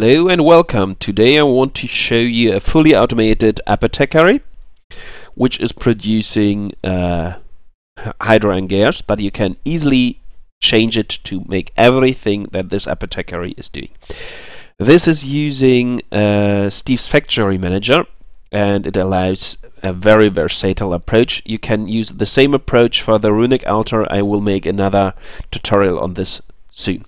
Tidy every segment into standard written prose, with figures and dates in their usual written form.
Hello and welcome. Today I want to show you a fully automated apothecary which is producing hydra and gas, but you can easily change it to make everything that this apothecary is doing. This is using Steve's Factory Manager, and it allows a very versatile approach. You can use the same approach for the runic altar. I will make another tutorial on this soon.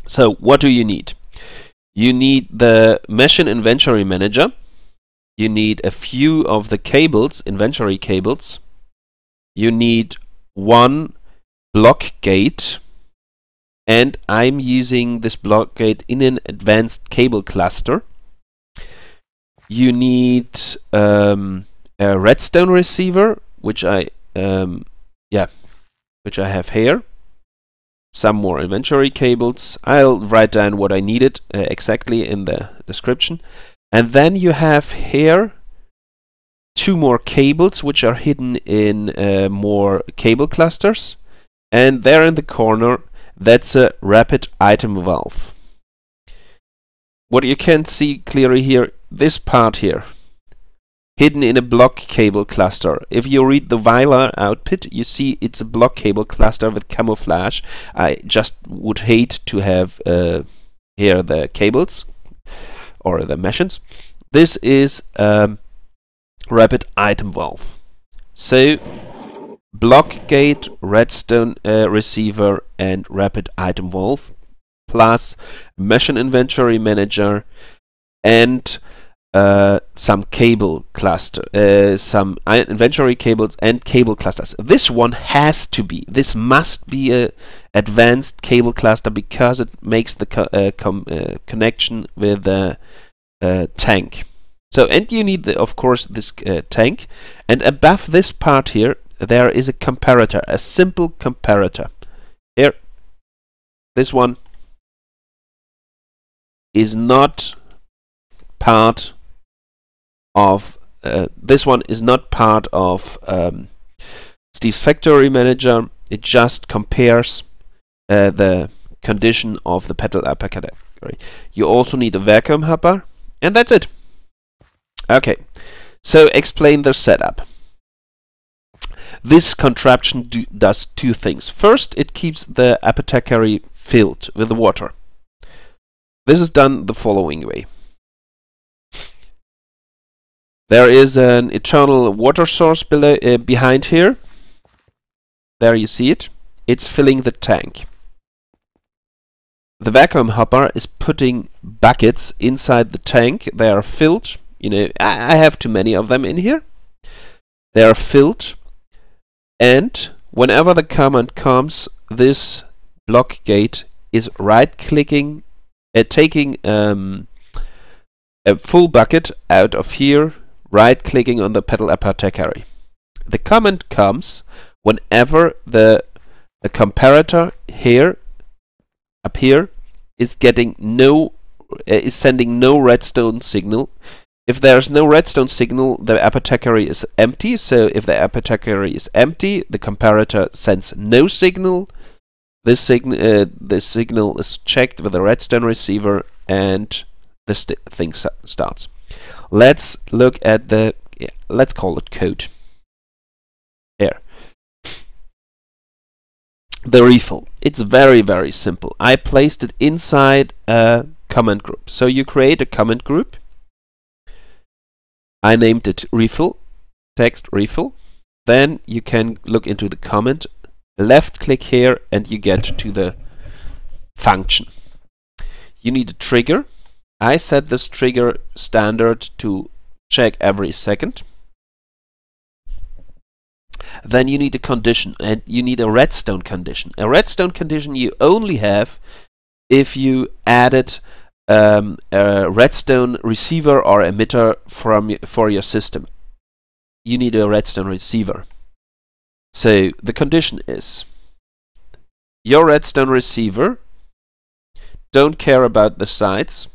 So what do you need? You need the Machine Inventory Manager. You need a few of the cables, inventory cables. You need one block gate, and I'm using this block gate in an advanced cable cluster. You need a Redstone Receiver, which I have here. Some more inventory cables. I'll write down what I needed exactly in the description. And then you have here two more cables which are hidden in more cable clusters. And there in the corner, that's a rapid item valve. What you can see clearly here, this part here, hidden in a block cable cluster. If you read the Weiler output, you see it's a block cable cluster with camouflage. I just would hate to have here the cables or the meshes. This is rapid item valve. So block gate, redstone receiver, and rapid item valve, plus Machine Inventory Manager and some cable cluster, some inventory cables and cable clusters. This one has to be, this must be a advanced cable cluster because it makes the connection with the tank. So, and you need, of course, this tank. And above this part here, there is a comparator, a simple comparator. Here, this one is not part of Steve's Factory Manager. It just compares the condition of the Petal Apothecary. You also need a vacuum hopper, and that's it. Okay, so explain the setup. This contraption does two things. First, it keeps the apothecary filled with water. This is done the following way. There is an eternal water source behind here. There you see it. It's filling the tank. The vacuum hopper is putting buckets inside the tank. They are filled. You know, I have too many of them in here. They are filled. And whenever the command comes, this block gate is right-clicking, taking a full bucket out of here, right-clicking on the Petal Apothecary. The command comes whenever the comparator here, up here, is getting is sending no redstone signal. If there's no redstone signal, the apothecary is empty. So if the apothecary is empty, the comparator sends no signal. This signal is checked with the redstone receiver, and this thing starts. Let's look at the, let's call it code. Here. The refill. It's very, very simple. I placed it inside a comment group. So you create a comment group. I named it refill, text refill. Then you can look into the comment, left click here, and you get to the function. You need a trigger. I set this trigger standard to check every second. Then you need a condition, and you need a redstone condition. A redstone condition you only have if you added a redstone receiver or emitter for your system. You need a redstone receiver. So the condition is your redstone receiver don't care about the size,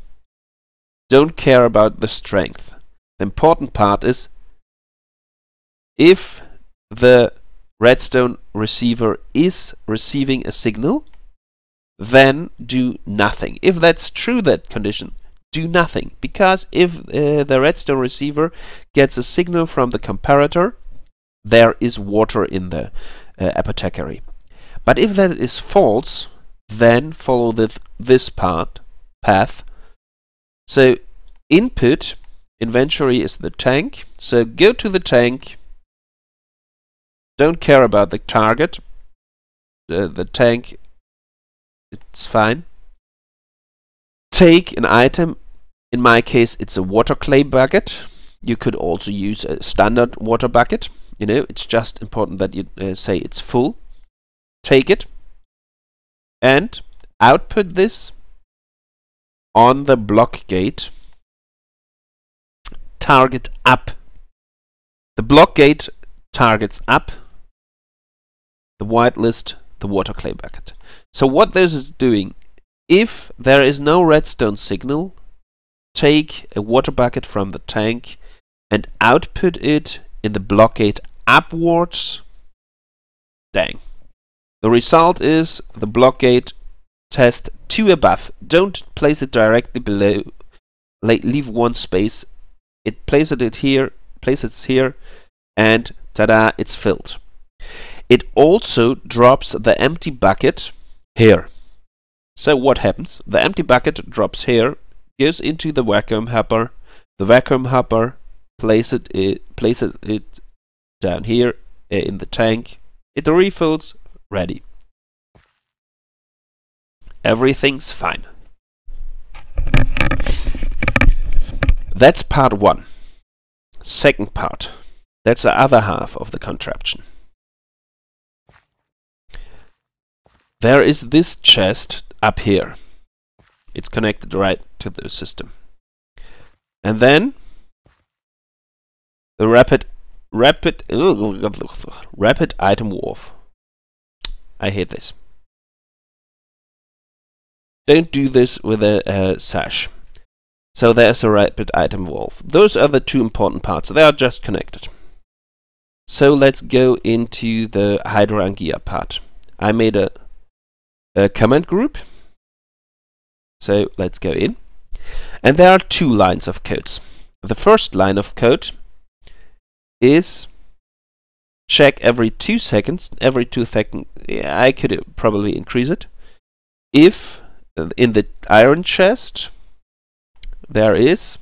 don't care about the strength. The important part is if the redstone receiver is receiving a signal, then do nothing. If that's true, that condition, do nothing, because if the Redstone Receiver gets a signal from the comparator, there is water in the apothecary. But if that is false, then follow this path. So input inventory is the tank. So go to the tank. Don't care about the target. The tank, it's fine. Take an item. In my case, it's a water clay bucket. You could also use a standard water bucket. You know, it's just important that you say it's full. Take it and output this on the block gate. Target up. The block gate targets up. The whitelist, the water clay bucket. So what this is doing, if there is no redstone signal, take a water bucket from the tank and output it in the block gate upwards. Dang. The result is the block gate test 2 above. Don't place it directly below. Leave one space. It places it here, and tada, it's filled. It also drops the empty bucket here. So what happens? The empty bucket drops here, goes into the vacuum hopper. The vacuum hopper places it down here in the tank. It refills. Ready. Everything's fine. That's part 1. Second part. That's the other half of the contraption. There is this chest up here. It's connected right to the system. And then the rapid item wharf. I hate this. Don't do this with a sash. So there's a rapid item wharf. Those are the 2 important parts. They are just connected. So let's go into the Hydrangear part. I made a command group. So let's go in. And there are 2 lines of codes. The first line of code is check every 2 seconds. Every 2 seconds, yeah, I could probably increase it. If in the iron chest there is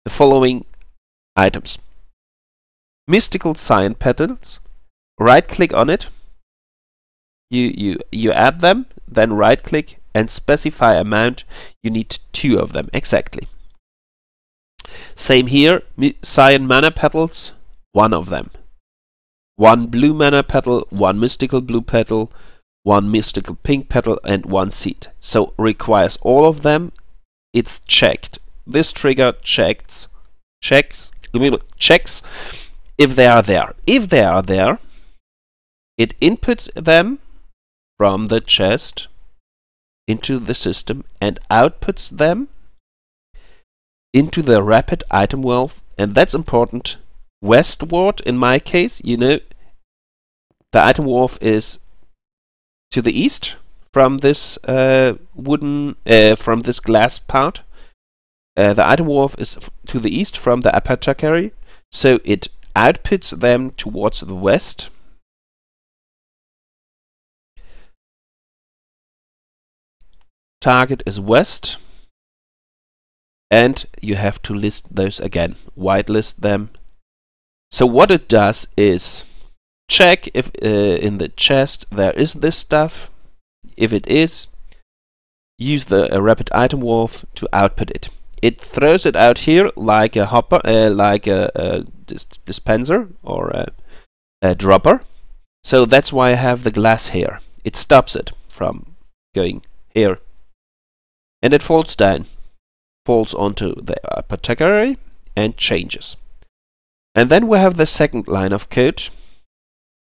the following items: mystical cyan petals. Right click on it. You add them, then right click and specify amount. You need 2 of them exactly. Same here, cyan mana petals, 1 of them. 1 blue mana petal, 1 mystical blue petal, 1 mystical pink petal, and 1 seed. So requires all of them. It's checked. This trigger checks if they are there. If they are there, it inputs them from the chest into the system and outputs them into the rapid item wharf, and that's important. Westward, in my case, you know, the item wharf is to the east from this from this glass part. The item wharf is to the east from the apothecary, so it outputs them towards the west. Target is west. And you have to list those again, whitelist them. So what it does is check if in the chest there is this stuff. If it is, use the rapid item wharf to output it. It throws it out here like a hopper, like a dispenser or a dropper. So that's why I have the glass here. It stops it from going here, and it falls down. Falls onto the apothecary and changes. And then we have the second line of code.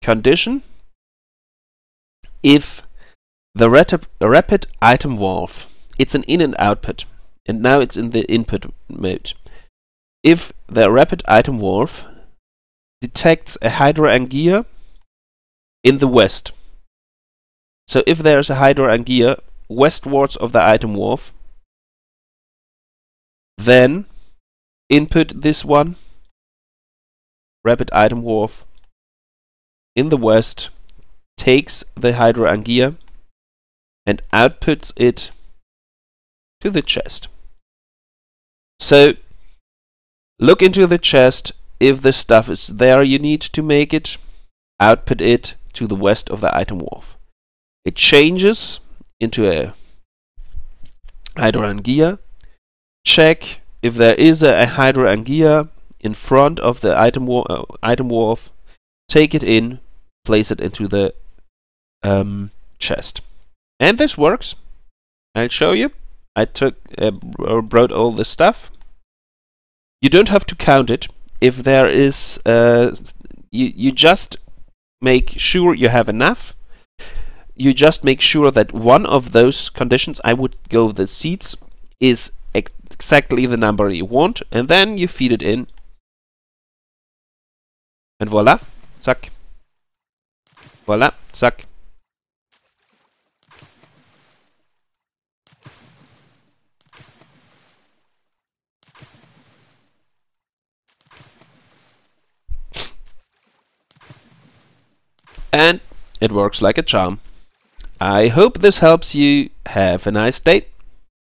Condition: if the rapid item wharf, it's an in and output, and now it's in the input mode. If the rapid item wharf detects a Hydrangear in the west, So if there's a hydrangea westwards of the item wharf, then input this one, rapid item wharf in the west, takes the hydrangea and outputs it to the chest. So look into the chest. If the stuff is there you need to make it, output it to the west of the item wharf. It changes into a hydrangea. Check if there is a hydrangea in front of the item wharf. Take it in, place it into the chest. And this works. I'll show you. I brought all this stuff. You don't have to count it. If there is, you just make sure you have enough. You just make sure that one of those conditions, I would go with the seeds, is exactly the number you want, and then you feed it in. And voila, zack. Voila, zack. And it works like a charm. I hope this helps you. Have a nice day.